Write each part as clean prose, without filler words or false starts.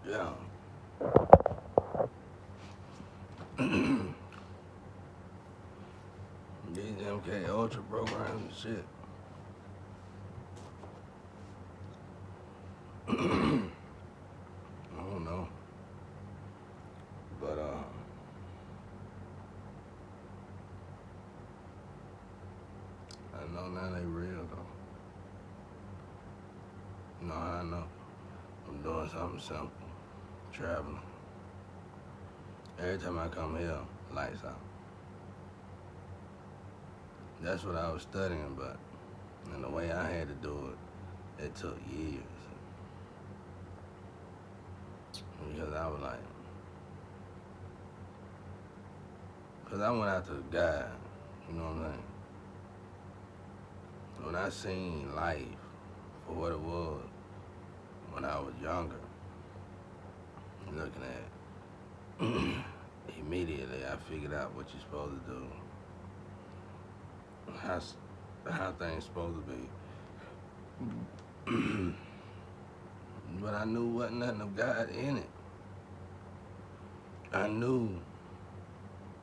Yeah. These MK Ultra programs and shit. I don't know. But I know now they real though. You know how I know? I'm doing something simple. Traveling. Every time I come here, lights out. That's what I was studying, but and the way I had to do it, it took years. Because I was like, because I went out to the guy, you know what I'm saying? When I seen life for what it was when I was younger, looking at immediately I figured out what you're supposed to do, how, how things supposed to be. But I knew wasn't nothing of God in it. I knew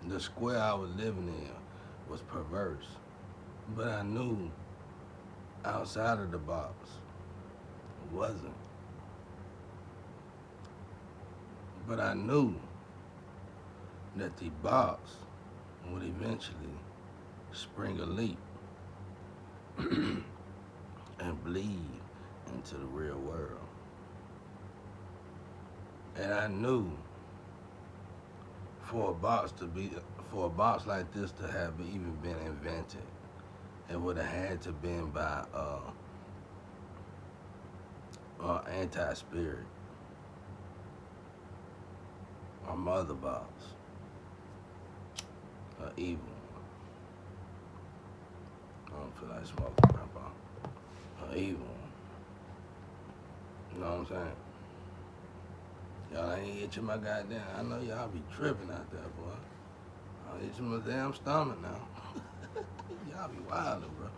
the square I was living in was perverse. But I knew outside of the box wasn't. But I knew that the box would eventually spring a leak and bleed into the real world. And I knew for a box like this to have even been invented, it would have had to been by anti-spirit, a mother box, evil. I don't feel like smoking, grandpa. Evil. You know what I'm saying? Y'all ain't itching my goddamn. I know y'all be tripping out there, boy. I'm itching my damn stomach now. Y'all be wildin', bro.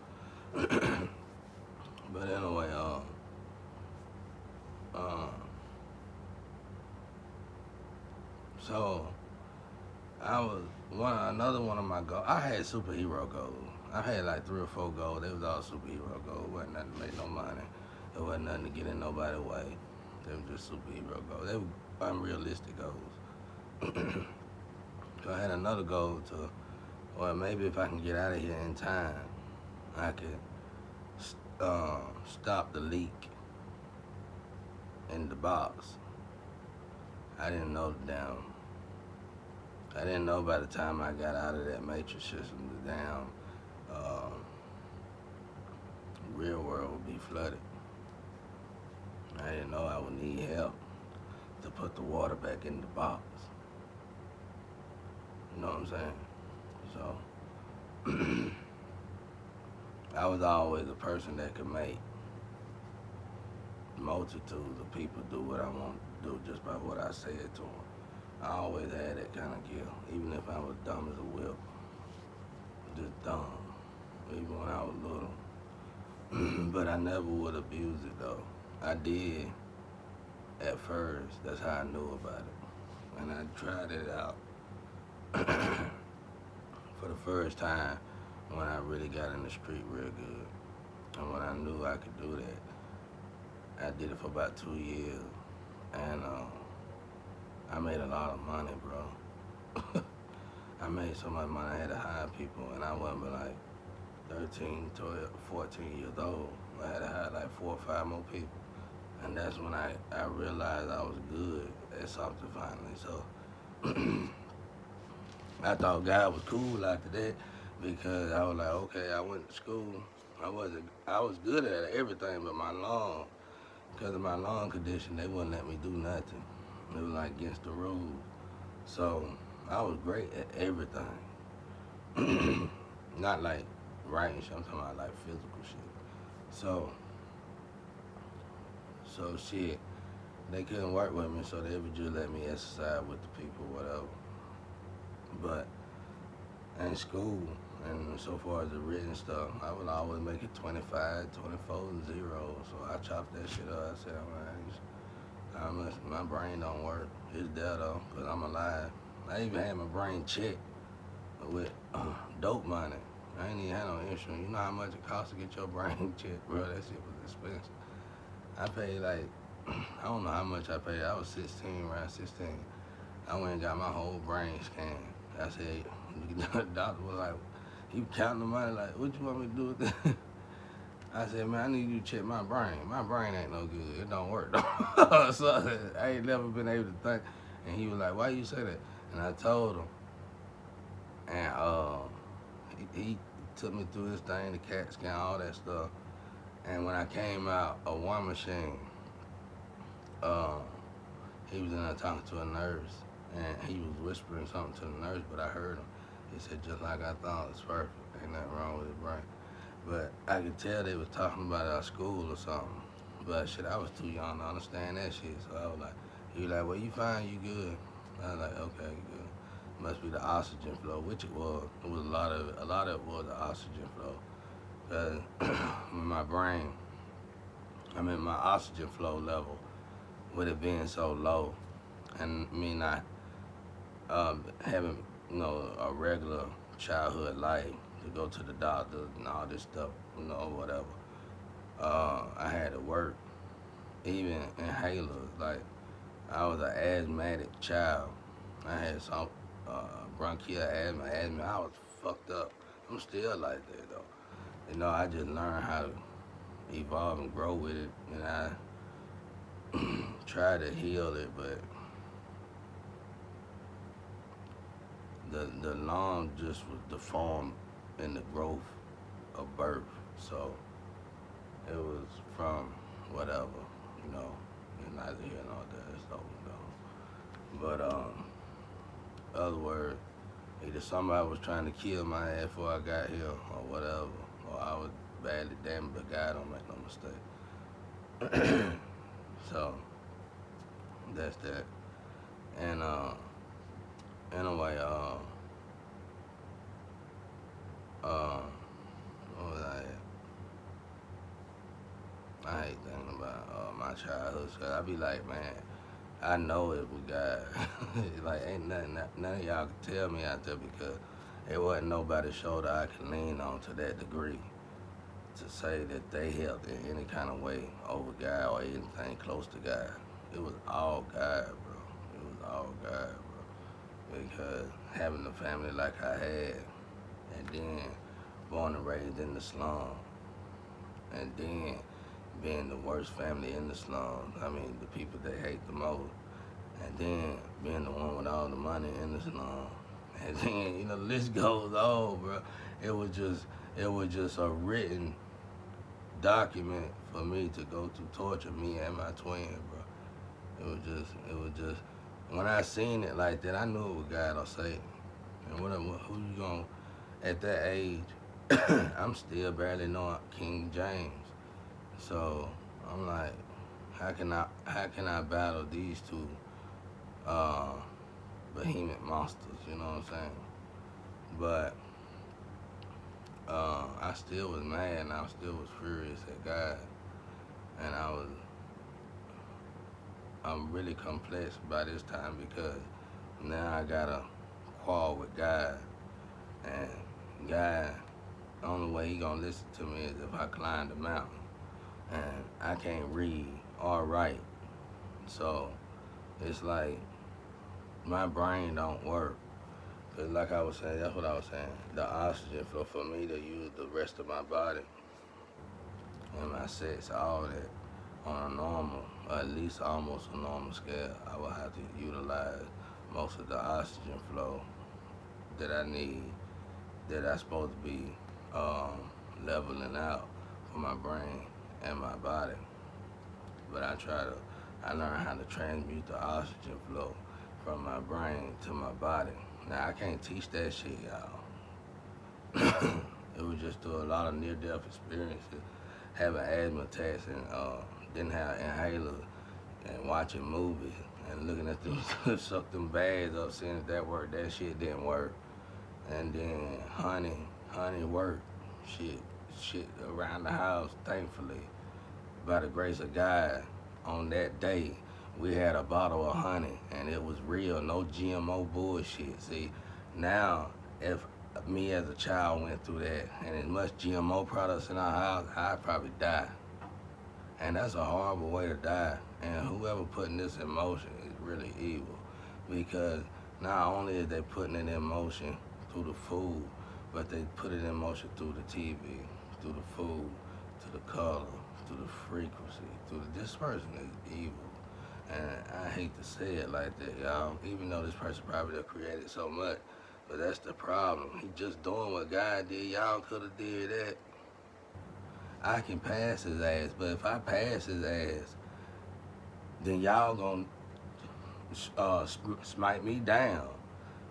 But anyway, uh, so I was another one of my goals. I had superhero goals. I had like 3 or 4 goals. They was all superhero goals. It wasn't nothing to make no money. It wasn't nothing to get in nobody's way. They were just superhero goals. They were unrealistic goals. So I had another goal to, well, maybe if I can get out of here in time, I could stop the leak in the box. I didn't know I didn't know by the time I got out of that matrix system, the damn real world would be flooded. I didn't know I would need help to put the water back in the box. You know what I'm saying? So I was always a person that could make multitudes of people do what I want to do just by what I said to them. I always had that kind of gift, even if I was dumb as a whip. Just dumb, even when I was little. But I never would abuse it though. I did at first. That's how I knew about it. And I tried it out for the first time when I really got in the street real good. And when I knew I could do that, I did it for about 2 years. And I made a lot of money, bro. I made so much money I had to hire people, and I wasn't but like 13, 12, 14 years old. I had to hire like 4 or 5 more people. And that's when I realized I was good at something finally. So I thought God was cool after that because I was like, okay, I went to school. I was good at everything but my lung. Because of my lung condition, they wouldn't let me do nothing. It was like against the rules. So I was great at everything. Not like writing shit, I'm talking about like physical shit. So shit, they couldn't work with me, so they would just let me exercise with the people, whatever. But in school, and so far as the written stuff, I would always make it 25, 24, 0. So I chopped that shit up. I said, man, my brain don't work. It's there though, cause I'm alive. I even had my brain checked with dope money. I ain't even had no insurance. You know how much it costs to get your brain checked, bro? That shit was expensive. I paid like, I don't know how much I paid. I was 16, around 16. I went and got my whole brain scanned. I said, the doctor was like, he counting the money like, what you want me to do with that? I said, man, I need you to check my brain. My brain ain't no good. It don't work. So I ain't never been able to think. And he was like, why you say that? And I told him. And he took me through this thing, the CAT scan, all that stuff. And when I came out of one machine, uh, he was in there talking to a nurse. And he was whispering something to the nurse, but I heard him. He said, just like I thought, it's perfect. Ain't nothing wrong with his brain. But I could tell they was talking about it at school or something. But shit, I was too young to understand that shit. So I was like, he was like, well, you fine, you good. I was like, okay, good. Must be the oxygen flow, which it was. It was a lot of it. A lot of it was the oxygen flow. Because with my brain, I mean, my oxygen flow level, with it being so low, and me not having, a regular childhood life to go to the doctor and all this stuff, whatever. I had to work, even inhalers. Like, I was an asthmatic child. I had some bronchial asthma. I was fucked up. I'm still like that though. I just learned how to evolve and grow with it, and I try to heal it, but the lung just was deformed in the growth of birth. So it was from whatever, and neither here nor there, it's over, But other words, either somebody was trying to kill my ass before I got here or whatever, or I was badly damaged, but God don't make no mistake. So that's that. And anyway, what was I at? I hate thinking about my childhood. Cause I be like, man, I know it with God. Like, ain't none of y'all can tell me out there, because it wasn't nobody's shoulder I can lean on to that degree to say that they helped in any kind of way over God or anything close to God. It was all God, bro. It was all God, bro. Because having a family like I had, and then born and raised in the slum, and then being the worst family in the slums. I mean, the people they hate the most. And then being the one with all the money in the slum. And then, the list goes on, bro. It was just a written document for me to go through torture, me and my twin, bro. It was just, when I seen it like that, I knew it was God or Satan. And who you gonna, at that age, I'm still barely knowing King James. So I'm like, how can I battle these two behemoth monsters? You know what I'm saying? But I still was mad, and I still was furious at God, and I'm really complex by this time, because now I got a quarrel with God, and God, the only way he gonna listen to me is if I climb the mountain. And I can't read or write. So it's like my brain don't work. Cause like I was saying, that's what I was saying. The oxygen flow for me to use the rest of my body and my sex, all that on a normal, or at least almost a normal scale, I will have to utilize most of the oxygen flow that I need, that I supposed to be leveling out for my brain and my body. But I learned how to transmute the oxygen flow from my brain to my body. Now, I can't teach that shit, y'all. It was just through a lot of near-death experiences, having asthma attacks, and didn't have inhalers, and watching movies, and looking at them suck them bags up, seeing if that worked. That shit didn't work. And then honey worked. Shit around the house, thankfully, by the grace of God, on that day, we had a bottle of honey and it was real, no GMO bullshit. See, now if me as a child went through that and as much GMO products in our house, I'd probably die. And that's a horrible way to die. And whoever putting this in motion is really evil. Because not only is they putting it in motion through the food, but they put it in motion through the TV, through the food, to the color, through the frequency, this person is evil. And I hate to say it like that, y'all, even though this person probably done created so much, but that's the problem. He just doing what God did. Y'all could have did that. I can pass his ass, but if I pass his ass, then y'all gonna smite me down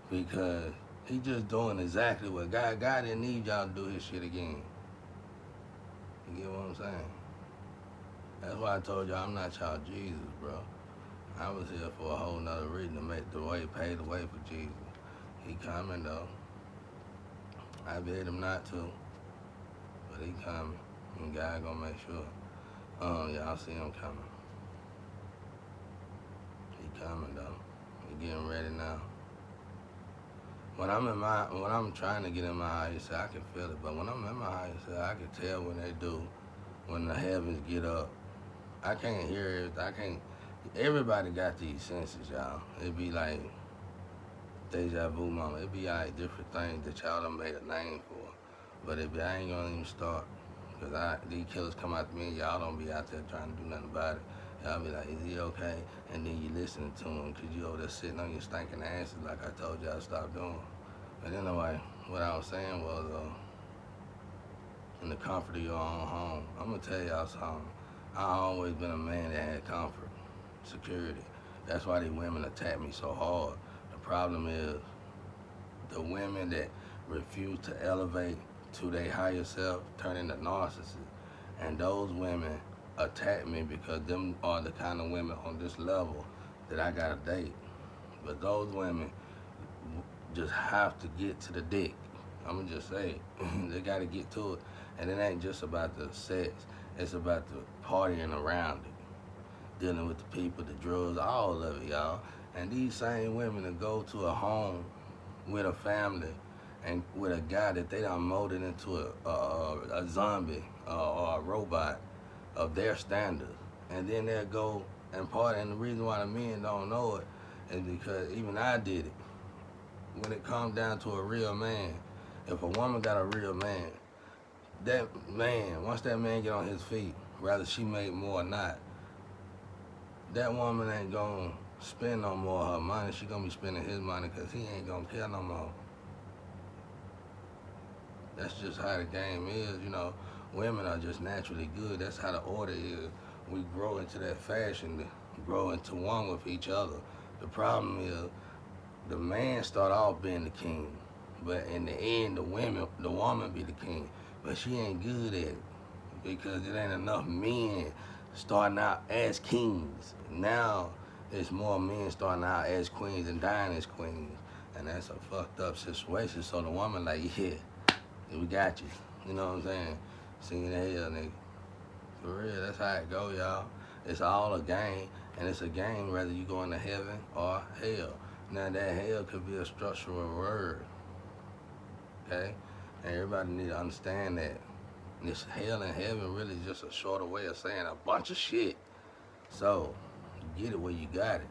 because he just doing exactly what God didn't need y'all to do his shit again. You get what I'm saying? That's why I told y'all I'm not y'all Jesus, bro. I was here for a whole nother reason to make the way, pay the way for Jesus. He coming though. I bid him not to, but he coming. And God gonna make sure. Y'all see him coming. He coming though. He getting ready now. When I'm trying to get in my higher self, I can feel it. But when I'm in my higher self, I can tell when they do, when the heavens get up. I can't hear it. Everybody got these senses, y'all. It be like deja vu moment. It be like different things that y'all done made a name for. But I ain't gonna even start. Because these killers come out to me and y'all don't be out there trying to do nothing about it. Y'all be like, is he okay? And then you listening to him because you over there sitting on your stinking asses like I told y'all to stop doing. But anyway, what I was saying was, in the comfort of your own home, I'm going to tell y'all something. I always been a man that had comfort, security. That's why these women attack me so hard. The problem is the women that refuse to elevate to their higher self turn into narcissists. And those women attack me because them are the kind of women on this level that I gotta date. But those women just have to get to the dick. I'ma just say it. They gotta get to it. And it ain't just about the sex. It's about the partying around it. Dealing with the people, the drugs, all of it, y'all. And these same women that go to a home with a family and with a guy that they done molded into a zombie or a robot of their standards. And then they'll go and party. And the reason why the men don't know it is because even I did it. When it comes down to a real man, if a woman got a real man, that man, once that man get on his feet, whether she make more or not, that woman ain't gonna spend no more of her money. She gonna be spending his money because he ain't gonna care no more. That's just how the game is, you know. Women are just naturally good. That's how the order is. We grow into that fashion, to grow into one with each other. The problem is the man start off being the king, but in the end, the woman be the king. But she ain't good at it because it ain't enough men starting out as kings. Now it's more men starting out as queens and dying as queens, and that's a fucked up situation. So the woman like, yeah, we got you. You know what I'm saying? Singing hell, nigga. For real, that's how it go, y'all. It's all a game, and it's a game whether you go into heaven or hell. Now that hell could be a structural word, okay? And everybody need to understand that. This hell and heaven really is just a shorter way of saying a bunch of shit. So, you get it where you got it.